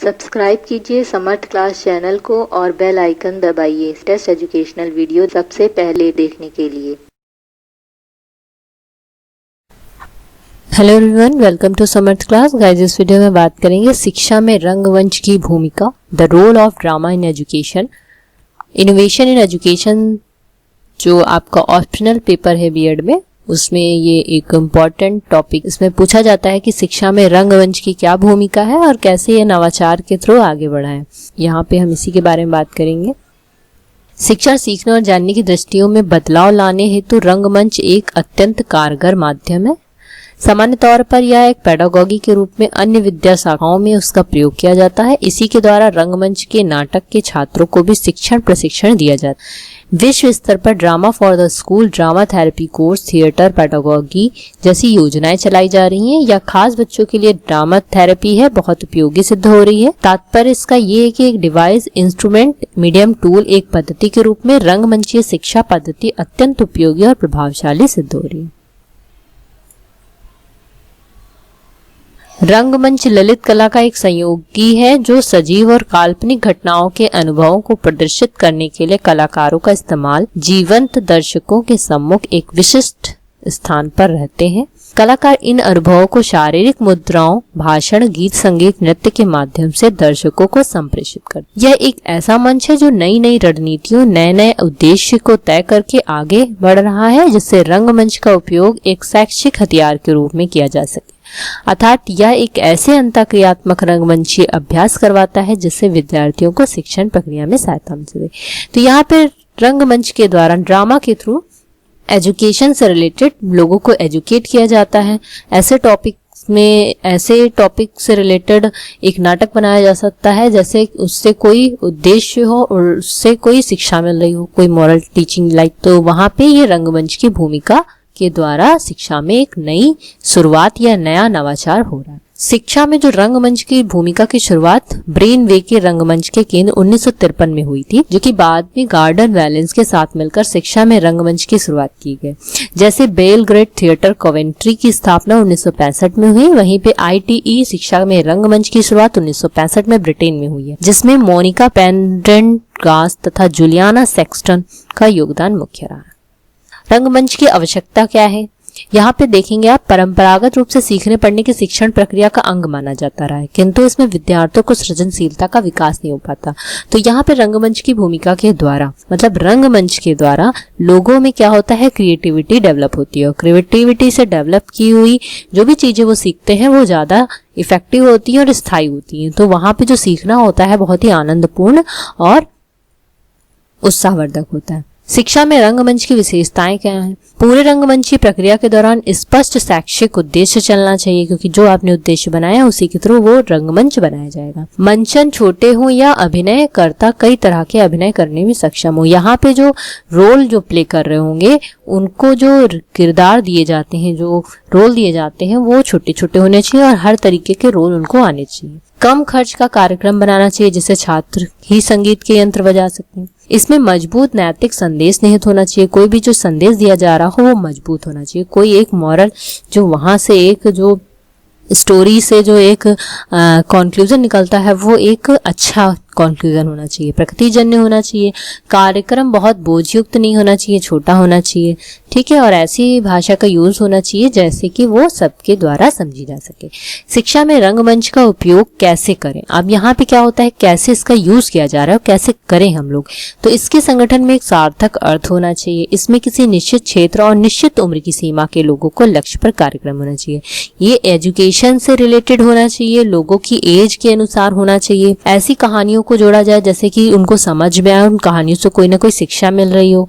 Subscribe कीजिए समर्थ class channel को और बेल आइकन दबाइए लेटेस्ट एजुकेशनल वीडियो सबसे पहले देखने के लिए। Hello everyone, welcome to Samarth class. Guys, इस वीडियो में बात करेंगे शिक्षा में रंगमंच की भूमिका, the role of drama in education. Innovation in education जो आपका ऑप्शनल पेपर है बीएड में, उसमें ये एक इम्पॉर्टेंट टॉपिक इसमें पूछा जाता है कि शिक्षा में रंगमंच की क्या भूमिका है और कैसे ये नवाचार के थ्रू आगे बढ़ा है। यहाँ पे हम इसी के बारे में बात करेंगे। शिक्षा सीखने और जानने की दृष्टियों में बदलाव लाने हेतु रंगमंच एक अत्यंत कारगर माध्यम है। सामान्य तौर पर यह एक पेडागॉगी के रूप में अन्य विद्या शाखाओं में उसका प्रयोग किया जाता है। इसी के द्वारा रंगमंच के नाटक के छात्रों को भी शिक्षण प्रशिक्षण दिया जाता है। विश्व स्तर पर drama for the school, drama therapy course, theatre pedagogy जैसी योजनाएं चलाई जा रही हैं। या खास बच्चों के लिए ड्रामा थेरेपी है, बहुत उपयोगी सिद्ध हो रही है। तात्पर्य इसका ये है कि एक डिवाइस, इंस्ट्रूमेंट, मीडियम, टूल, एक पद्धति के रूप में रंगमंचीय शिक्षा पद्धति अत्यंत उपयोगी और प्रभावशाली सिद्ध हो रही है। रंगमंच ललित कला का एक संयोगी है जो सजीव और काल्पनिक घटनाओं के अनुभवों को प्रदर्शित करने के लिए कलाकारों का इस्तेमाल जीवंत दर्शकों के सम्मुख एक विशिष्ट स्थान पर रहते हैं। कलाकार इन अनुभवों को शारीरिक मुद्राओं, भाषण, गीत, संगीत, नृत्य के माध्यम से दर्शकों को संप्रेषित करते। यह एक ऐसा मंच है जो नई नई रणनीतियों, नए नए उद्देश्य को तय करके आगे बढ़ रहा है, जिससे रंगमंच का उपयोग एक शैक्षिक हथियार के रूप में किया जा सके। अर्थात यह एक ऐसे अंतःक्रियात्मक रंगमंचीय अभ्यास करवाता है जिससे विद्यार्थियों को शिक्षण प्रक्रिया में सहायता मिल सके। तो यहाँ पे रंगमंच के द्वारा ड्रामा के थ्रू एजुकेशन से रिलेटेड लोगों को एजुकेट किया जाता है। ऐसे टॉपिक से रिलेटेड एक नाटक बनाया जा सकता है जैसे उससे कोई उद्देश्य हो और उससे कोई शिक्षा मिल रही हो, कोई मॉरल टीचिंग लाइक। तो वहां पे ये रंगमंच की भूमिका के द्वारा शिक्षा में एक नई शुरुआत या नया नवाचार हो रहा है। शिक्षा में जो रंगमंच की भूमिका की शुरुआत ब्रेन वे के रंगमंच के केंद्र 1953 में हुई थी, जो कि बाद में गार्डन वैलेंस के साथ मिलकर शिक्षा में रंगमंच की शुरुआत की गई। जैसे बेलग्रेड थिएटर कॉवेंट्री की स्थापना 1965 में हुई, वहीं पे ITE शिक्षा में रंगमंच की शुरुआत 1965 में ब्रिटेन में हुई है, जिसमें मोनिका पेंडरगास्ट तथा जूलियाना सेक्सटन का योगदान मुख्य रहा। रंगमंच की आवश्यकता क्या है? यहाँ पे देखेंगे आप, परंपरागत रूप से सीखने पढ़ने की शिक्षण प्रक्रिया का अंग माना जाता रहा है, किंतु इसमें विद्यार्थियों को सृजनशीलता का विकास नहीं हो पाता। तो यहाँ पे रंगमंच की भूमिका के द्वारा, मतलब रंगमंच के द्वारा लोगों में क्या होता है, क्रिएटिविटी डेवलप होती है। और क्रिएटिविटी से डेवलप की हुई जो भी चीजें वो सीखते हैं वो ज्यादा इफेक्टिव होती है और स्थायी होती है। तो वहां पे जो सीखना होता है बहुत ही आनंदपूर्ण और उत्साहवर्धक होता है। शिक्षा में रंगमंच की विशेषताएं क्या हैं? पूरे रंगमंची प्रक्रिया के दौरान स्पष्ट शैक्षिक उद्देश्य चलना चाहिए, क्योंकि जो आपने उद्देश्य बनाया उसी के थ्रू वो रंगमंच बनाया जाएगा। मंचन छोटे हो या अभिनय करता कई तरह के अभिनय करने में सक्षम हो। यहाँ पे जो रोल जो प्ले कर रहे होंगे उनको जो किरदार दिए जाते हैं, जो रोल दिए जाते हैं वो छोटे छोटे होने चाहिए और हर तरीके के रोल उनको आने चाहिए। कम खर्च का कार्यक्रम बनाना चाहिए जिससे छात्र ही संगीत के यंत्र बजा सकते। इसमें मजबूत नैतिक संदेश निहित होना चाहिए। कोई भी जो संदेश दिया जा रहा हो वो मजबूत होना चाहिए। कोई एक मॉरल जो वहां से एक जो स्टोरी से जो एक कंक्लूजन निकलता है वो एक अच्छा कंक्लूजन होना चाहिए, प्रकृतिजन्य होना चाहिए। कार्यक्रम बहुत बोझयुक्त नहीं होना चाहिए, छोटा होना चाहिए, ठीक है। और ऐसी भाषा का यूज होना चाहिए जैसे कि वो सबके द्वारा समझी जा सके। शिक्षा में रंगमंच का उपयोग कैसे करें? अब यहाँ पे क्या होता है, कैसे इसका यूज किया जा रहा है और कैसे करें हम लोग। तो इसके संगठन में एक सार्थक अर्थ होना चाहिए। इसमें किसी निश्चित क्षेत्र और निश्चित उम्र की सीमा के लोगों को लक्ष्य पर कार्यक्रम होना चाहिए। ये एजुकेशन से रिलेटेड होना चाहिए, लोगों की एज के अनुसार होना चाहिए। ऐसी कहानियों को जोड़ा जाए जैसे कि उनको समझ में आए, उन कहानियों से कोई ना कोई शिक्षा मिल रही हो।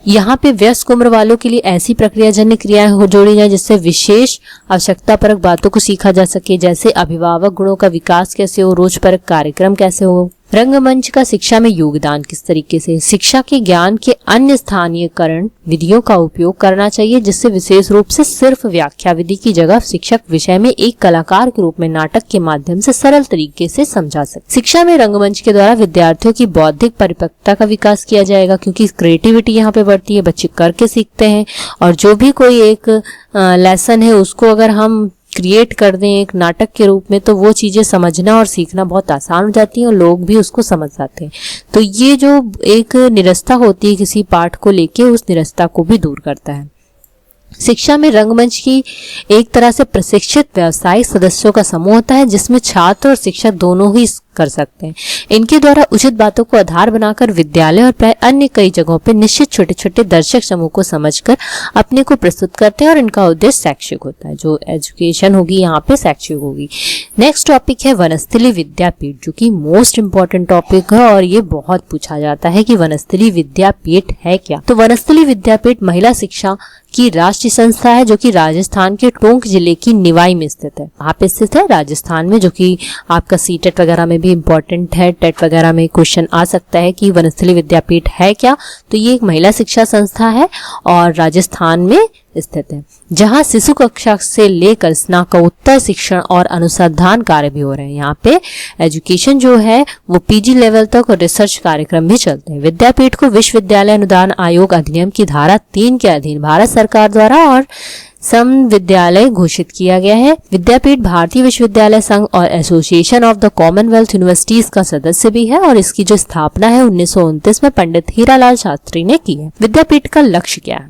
यहाँ पे वयस्क उम्र वालों के लिए ऐसी प्रक्रियाजन्य क्रियाएं जोड़ी जाए जिससे विशेष आवश्यकतापरक बातों को सीखा जा सके, जैसे अभिभावक गुणों का विकास कैसे हो, रोजपरक कार्यक्रम कैसे हो। रंगमंच का शिक्षा में योगदान किस तरीके से? शिक्षा के ज्ञान के अन्य स्थानीयकरण विधियों का उपयोग करना चाहिए, जिससे विशेष रूप से सिर्फ व्याख्या विधि की जगह शिक्षक विषय में एक कलाकार के रूप में नाटक के माध्यम से सरल तरीके से समझा सके। शिक्षा में रंगमंच के द्वारा विद्यार्थियों की बौद्धिक परिपक्वता का विकास किया जाएगा, क्योंकि क्रिएटिविटी यहाँ पे बढ़ती है, बच्चे करके सीखते हैं। और जो भी कोई एक लेसन है उसको अगर हम क्रिएट कर दें एक नाटक के रूप में, तो वो चीजें समझना और सीखना बहुत आसान हो जाती है और लोग भी उसको समझ जाते हैं। तो ये जो एक निरस्ता होती है किसी पाठ को लेके, उस निरस्ता को भी दूर करता है। शिक्षा में रंगमंच की एक तरह से प्रशिक्षित व्यावसायिक सदस्यों का समूह होता है, जिसमें छात्र और शिक्षक दोनों ही कर सकते हैं। इनके द्वारा उचित बातों को आधार बनाकर विद्यालय और प्राय अन्य कई जगहों पर निश्चित छोटे छोटे दर्शक समूह को समझकर अपने को प्रस्तुत करते हैं और इनका उद्देश्य शैक्षिक होता है। जो एजुकेशन होगी यहाँ पे शैक्षिक होगी। नेक्स्ट टॉपिक है वनस्थली विद्यापीठ, जो कि मोस्ट इंपॉर्टेंट टॉपिक है और ये बहुत पूछा जाता है कि वनस्थली विद्यापीठ है क्या। तो वनस्थली विद्यापीठ महिला शिक्षा की राष्ट्रीय संस्था है, जो कि राजस्थान के टोंक जिले की निवाई में स्थित है। वहाँ पे स्थित है राजस्थान में, जो कि आपका सीटेट वगैरह में भी इंपॉर्टेंट है। टेट वगैरह में क्वेश्चन आ सकता है कि वनस्थली विद्यापीठ है क्या। तो ये एक महिला शिक्षा संस्था है और राजस्थान में स्थित है, जहां शिशु कक्षा से लेकर स्नातकोत्तर शिक्षण और अनुसंधान कार्य भी हो रहे हैं। यहाँ पे एजुकेशन जो है वो पीजी लेवल तक और रिसर्च कार्यक्रम भी चलते हैं। विद्यापीठ को विश्वविद्यालय अनुदान आयोग अधिनियम की धारा 3 के अधीन भारत सरकार द्वारा और सम विद्यालय घोषित किया गया है। विद्यापीठ भारतीय विश्वविद्यालय संघ और association of the Commonwealth universities का सदस्य भी है और इसकी जो स्थापना है 1929 में पंडित हीरालाल शास्त्री ने की है। विद्यापीठ का लक्ष्य क्या है?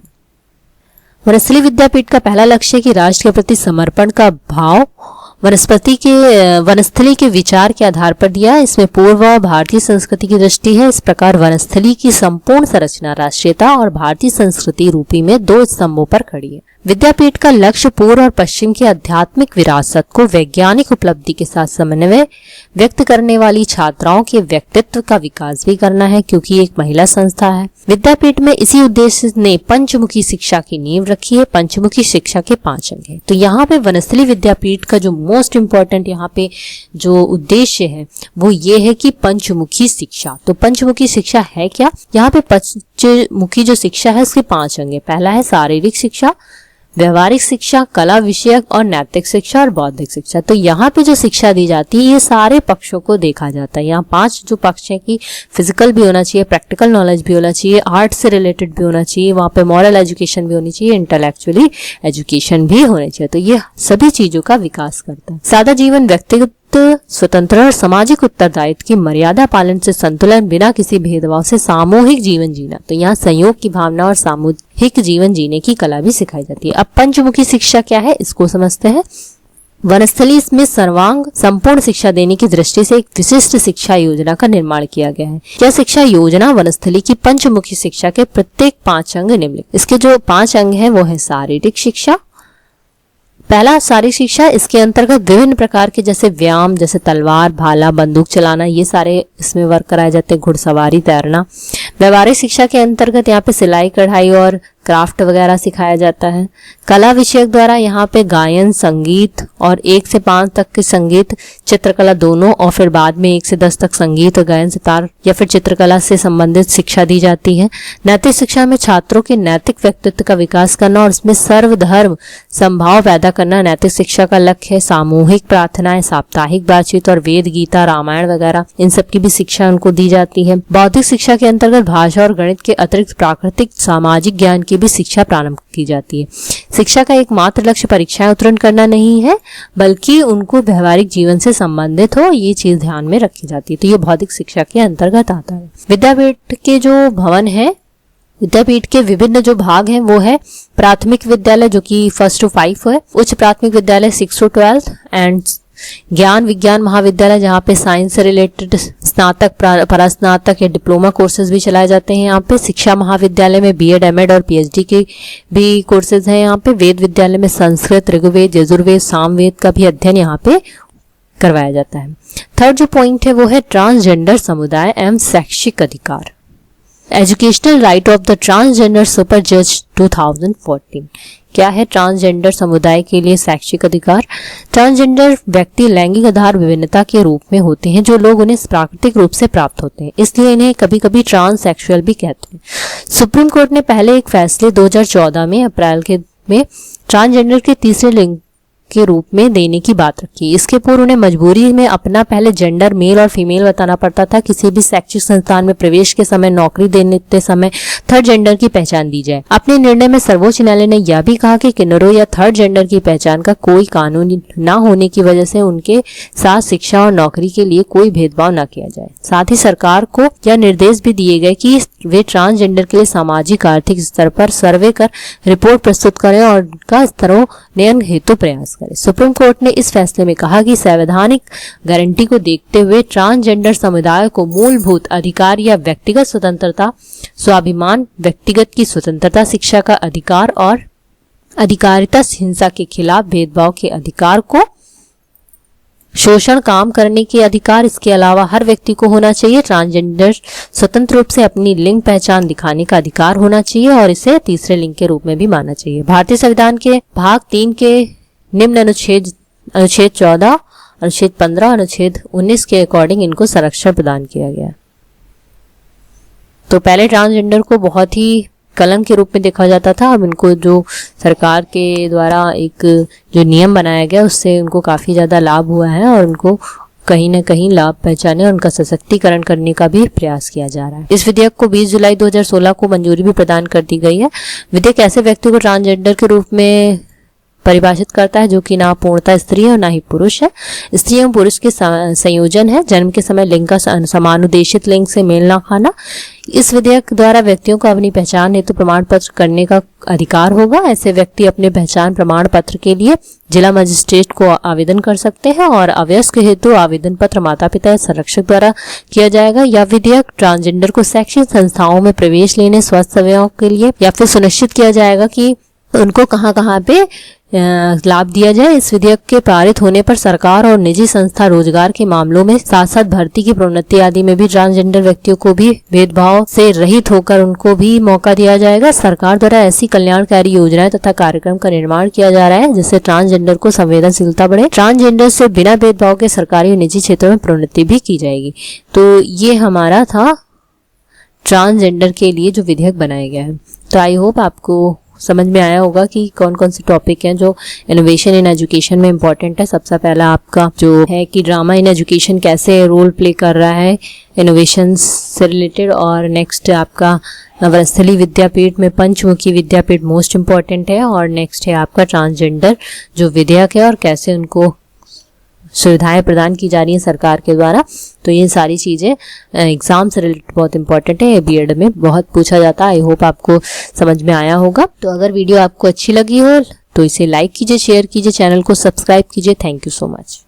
वनस्थली विद्यापीठ का पहला लक्ष्य है कि राष्ट्र के प्रति समर्पण का भाव वनस्थली के विचार के आधार पर दिया। इसमें पूर्व भारतीय संस्कृति की दृष्टि है। इस प्रकार वनस्थली की संपूर्ण संरचना राष्ट्रीयता और भारतीय संस्कृति रूपी में 2 स्तंभों पर खड़ी है। विद्यापीठ का लक्ष्य पूर्व और पश्चिम की आध्यात्मिक विरासत को वैज्ञानिक उपलब्धि के साथ समन्वय व्यक्त करने वाली छात्राओं के व्यक्तित्व का विकास भी करना है, क्योंकि एक महिला संस्था है। विद्यापीठ में इसी उद्देश्य ने पंचमुखी शिक्षा की नींव रखी है। पंचमुखी शिक्षा के 5 अंग हैं। तो यहाँ पे वनस्थली विद्यापीठ का जो मोस्ट इम्पोर्टेंट यहाँ पे जो उद्देश्य है वो ये है कि पंचमुखी शिक्षा। तो पंचमुखी शिक्षा है क्या? यहाँ पे पंचमुखी जो शिक्षा है उसके 5 अंग हैं। पहला है शारीरिक शिक्षा, व्यवहारिक शिक्षा, कला विषयक और नैतिक शिक्षा और बौद्धिक शिक्षा। तो यहाँ पे जो शिक्षा दी जाती है ये सारे पक्षों को देखा जाता है। यहाँ 5 जो पक्ष है कि फिजिकल भी होना चाहिए, प्रैक्टिकल नॉलेज भी होना चाहिए, आर्ट से रिलेटेड भी होना चाहिए, वहाँ पे मॉरल एजुकेशन भी होनी चाहिए, इंटेलेक्चुअली एजुकेशन भी होनी चाहिए। तो ये सभी चीजों का विकास करता है। सादा जीवन, व्यक्तिगत स्वतंत्र और सामाजिक उत्तरदायित्व की मर्यादा पालन से संतुलन, बिना किसी भेदभाव से सामूहिक जीवन जीना। तो यहाँ संयोग की भावना और सामूहिक जीवन जीने की कला भी सिखाई जाती है। अब पंचमुखी शिक्षा क्या है इसको समझते हैं। वनस्थली इसमें सर्वांग संपूर्ण शिक्षा देने की दृष्टि से एक विशिष्ट शिक्षा योजना का निर्माण किया गया है। यह शिक्षा योजना वनस्थली की पंचमुखी शिक्षा के प्रत्येक 5 अंग निम्नलिखित। इसके जो 5 अंग है वो है शारीरिक शिक्षा। पहला शारीरिक शिक्षा, इसके अंतर्गत विभिन्न प्रकार के जैसे व्यायाम, जैसे तलवार, भाला, बंदूक चलाना, ये सारे इसमें वर्क कराए जाते हैं। घुड़सवारी, तैरना। व्यवहारिक शिक्षा के अंतर्गत यहाँ पे सिलाई, कढ़ाई और क्राफ्ट वगैरह सिखाया जाता है। कला विषयक द्वारा यहाँ पे गायन, संगीत और 1 से 5 तक के संगीत, चित्रकला दोनों, और फिर बाद में 1 से 10 तक संगीत और गायन, सितार या फिर चित्रकला से संबंधित शिक्षा दी जाती है। नैतिक शिक्षा में छात्रों के नैतिक व्यक्तित्व का विकास करना और इसमें सर्वधर्म समभाव पैदा करना नैतिक शिक्षा का लक्ष्य है। सामूहिक प्रार्थनाएं, साप्ताहिक बातचीत और वेद, गीता, रामायण वगैरह इन सब की भी शिक्षा उनको दी जाती है। बौद्धिक शिक्षा के अंतर्गत भाषा और गणित के अतिरिक्त प्राकृतिक सामाजिक ज्ञान की भी शिक्षा प्रारंभ की जाती है। शिक्षा का एकमात्र लक्ष्य परीक्षाएं उत्तीर्ण करना नहीं है, बल्कि उनको व्यवहारिक जीवन से संबंधित हो, ये चीज ध्यान में रखी जाती है। तो ये बौद्धिक शिक्षा के अंतर्गत आता है। विद्यापीठ के जो भवन है, विद्यापीठ के विभिन्न जो भाग हैं वो है प्राथमिक विद्यालय जो कि 1 to 5 है, उच्च प्राथमिक विद्यालय 6 to 12 एंड ज्ञान विज्ञान महाविद्यालय जहाँ पे साइंस से रिलेटेड स्नातक, परास्नातक या डिप्लोमा कोर्सेज भी चलाए जाते हैं। यहाँ पे शिक्षा महाविद्यालय में बीएड, एमएड और पीएचडी के भी कोर्सेज हैं। यहाँ पे वेद विद्यालय में संस्कृत, ऋग्वेद, यजुर्वेद, सामवेद का भी अध्ययन यहाँ पे करवाया जाता है। थर्ड जो पॉइंट है वो है ट्रांसजेंडर समुदाय एवं शैक्षिक अधिकार। Educational right of the transgender super जज 2014। क्या है ट्रांसजेंडर समुदाय के लिए शैक्षिक अधिकार? ट्रांसजेंडर व्यक्ति लैंगिक आधार विभिन्नता के रूप में होते हैं, जो लोग उन्हें प्राकृतिक रूप से प्राप्त होते हैं, इसलिए इन्हें कभी कभी ट्रांससेक्सुअल भी कहते हैं। सुप्रीम कोर्ट ने पहले एक फैसले 2014 में अप्रैल में ट्रांसजेंडर के तीसरे लिंग के रूप में देने की बात रखी। इसके पूर्व उन्हें मजबूरी में अपना पहले जेंडर मेल और फीमेल बताना पड़ता था। किसी भी शैक्षिक संस्थान में प्रवेश के समय, नौकरी देते समय थर्ड जेंडर की पहचान दी जाए। अपने निर्णय में सर्वोच्च न्यायालय ने यह भी कहा कि किन्नरों या थर्ड जेंडर की पहचान का कोई कानून न होने की वजह से उनके साथ शिक्षा और नौकरी के लिए कोई भेदभाव न किया जाए। साथ ही सरकार को यह निर्देश भी दिए गए कि वे ट्रांसजेंडर के लिए सामाजिक आर्थिक स्तर पर सर्वे कर रिपोर्ट प्रस्तुत करें और उनका स्तरोन्नयन हेतु प्रयास करें। सुप्रीम कोर्ट ने इस फैसले में कहा कि संवैधानिक गारंटी को देखते हुए ट्रांसजेंडर समुदाय को मूलभूत अधिकार या व्यक्तिगत स्वतंत्रता, स्वाभिमान, व्यक्तिगत की स्वतंत्रता, शिक्षा का अधिकार और अधिकारिता, हिंसा के खिलाफ भेदभाव के अधिकार को, शोषण, काम करने के अधिकार, इसके अलावा हर व्यक्ति को होना चाहिए। ट्रांसजेंडर स्वतंत्र रूप से अपनी लिंग पहचान दिखाने का अधिकार होना चाहिए और इसे तीसरे लिंग के रूप में भी माना चाहिए। भारतीय संविधान के भाग 3 के निम्न अनुच्छेद 14, अनुच्छेद 15, अनुच्छेद 19 के अकॉर्डिंग इनको संरक्षण प्रदान किया गया। तो पहले ट्रांसजेंडर को बहुत ही कलंक के रूप में देखा जाता था। अब इनको जो सरकार के द्वारा एक जो नियम बनाया गया उससे उनको काफी ज्यादा लाभ हुआ है और उनको कहीं न कहीं लाभ पहचाने और उनका सशक्तिकरण करने का भी प्रयास किया जा रहा है। इस विधेयक को 20 जुलाई 2016 को मंजूरी भी प्रदान कर दी गई है। विधेयक ऐसे व्यक्ति को ट्रांसजेंडर के रूप में परिभाषित करता है जो कि ना पूर्णतः स्त्री है और ना ही पुरुष है। स्त्री एवं पुरुष के संयोजन है। जन्म के समय लिंग का समानुदेशित लिंग से मेल ना खाना। इस विधेयक द्वारा व्यक्तियों को अपनी पहचान हेतु प्रमाण पत्र करने का अधिकार होगा। ऐसे व्यक्ति अपने पहचान प्रमाण पत्र के लिए जिला मजिस्ट्रेट को आवेदन कर सकते हैं और अवयस्क हेतु आवेदन पत्र माता पिता या संरक्षक द्वारा किया जाएगा। यह विधेयक ट्रांसजेंडर को शैक्षिक संस्थाओं में प्रवेश लेने, स्वास्थ्य सेवाओं के लिए या फिर सुनिश्चित किया जाएगा कि उनको कहाँ पे लाभ दिया जाए। इस विधेयक के पारित होने पर सरकार और निजी संस्था रोजगार के मामलों में साथ साथ भर्ती की प्रोन्नति आदि में भी ट्रांसजेंडर व्यक्तियों को भी भेदभाव से रहित होकर उनको भी मौका दिया जाएगा। सरकार द्वारा ऐसी कल्याणकारी योजनाएं तथा कार्यक्रम का निर्माण किया जा रहा है जिससे ट्रांसजेंडर को संवेदनशीलता बढ़े। ट्रांसजेंडर से बिना भेदभाव के सरकारी और निजी क्षेत्रों में प्रोन्नति भी की जाएगी। तो ये हमारा था ट्रांसजेंडर के लिए जो विधेयक बनाया गया है। तो आई होप आपको समझ में आया होगा कि कौन कौन से टॉपिक हैं जो इनोवेशन इन एजुकेशन में इम्पोर्टेंट है। सबसे पहला आपका जो है कि ड्रामा इन एजुकेशन कैसे रोल प्ले कर रहा है इनोवेशन से रिलेटेड, और नेक्स्ट आपका नवरस्थली विद्यापीठ में पंचमुखी विद्यापीठ मोस्ट इम्पॉर्टेंट है, और नेक्स्ट है आपका ट्रांसजेंडर जो विधेयक है और कैसे उनको सुविधाएं प्रदान की जा रही हैं सरकार के द्वारा। तो ये सारी चीजें एग्जाम से रिलेटेड बहुत इंपॉर्टेंट है, बीएड में बहुत पूछा जाता है। आई होप आपको समझ में आया होगा। तो अगर वीडियो आपको अच्छी लगी हो तो इसे लाइक कीजिए, शेयर कीजिए, चैनल को सब्सक्राइब कीजिए। Thank you so much.